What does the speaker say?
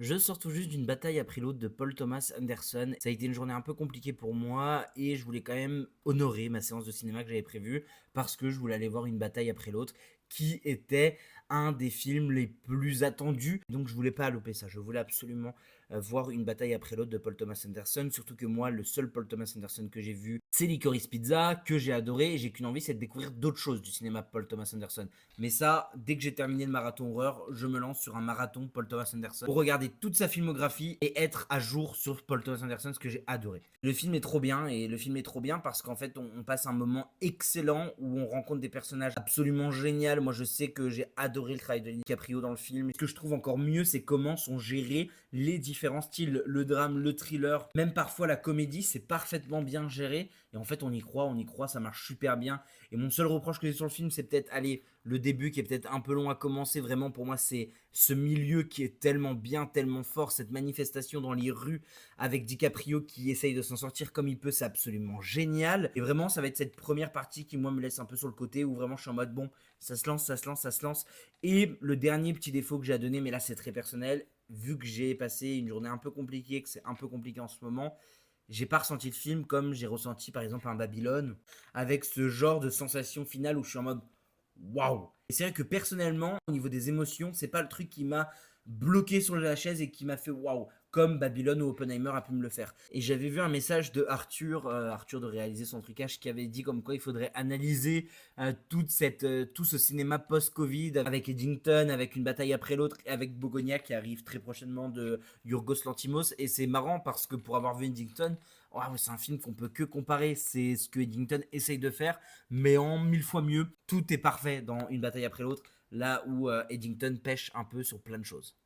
Je sors tout juste d'une bataille après l'autre de Paul Thomas Anderson. Ça a été une journée un peu compliquée pour moi et je voulais quand même honorer ma séance de cinéma que j'avais prévue parce que je voulais aller voir une bataille après l'autre qui était un des films les plus attendus. Donc je voulais pas louper ça. Je voulais absolument voir une bataille après l'autre de Paul Thomas Anderson. Surtout que moi, le seul Paul Thomas Anderson que j'ai vu, c'est Licorice Pizza, que j'ai adoré et j'ai qu'une envie, c'est de découvrir d'autres choses du cinéma Paul Thomas Anderson. Mais ça, dès que j'ai terminé le marathon horreur, je me lance sur un marathon Paul Thomas Anderson pour regarder toute sa filmographie et être à jour sur Paul Thomas Anderson, ce que j'ai adoré. Le film est trop bien et le film est trop bien parce qu'en fait, on passe un moment excellent où on rencontre des personnages absolument géniaux. Moi, je sais que j'ai adoré le travail de DiCaprio dans le film. Ce que je trouve encore mieux, c'est comment sont gérés les différents styles, le drame, le thriller, même parfois la comédie, c'est parfaitement bien géré. Et en fait, on y croit, ça marche super bien. Et mon seul reproche que j'ai sur le film, c'est peut-être, allez, le début qui est peut-être un peu long à commencer. Vraiment, pour moi, c'est ce milieu qui est tellement bien, tellement fort. Cette manifestation dans les rues avec DiCaprio qui essaye de s'en sortir comme il peut, c'est absolument génial. Et vraiment, ça va être cette première partie qui, moi, me laisse un peu sur le côté où vraiment je suis en mode, bon, ça se lance, ça se lance, ça se lance. Et le dernier petit défaut que j'ai à donner, mais là, c'est très personnel, vu que j'ai passé une journée un peu compliquée, que c'est un peu compliqué en ce moment, j'ai pas ressenti le film comme j'ai ressenti par exemple un Babylone, avec ce genre de sensation finale où je suis en mode waouh. Et c'est vrai que personnellement, au niveau des émotions, c'est pas le truc qui m'a bloqué sur la chaise et qui m'a fait waouh, comme Babylone ou Oppenheimer a pu me le faire. Et j'avais vu un message de Arthur, Arthur de réaliser son trucage, qui avait dit comme quoi il faudrait analyser tout ce cinéma post-Covid avec Eddington, avec une bataille après l'autre, et avec Bogonia qui arrive très prochainement de Yorgos Lantimos. Et c'est marrant parce que pour avoir vu Eddington, wow, c'est un film qu'on peut que comparer. C'est ce que Eddington essaye de faire, mais en mille fois mieux. Tout est parfait dans une bataille après l'autre, là où Eddington pêche un peu sur plein de choses.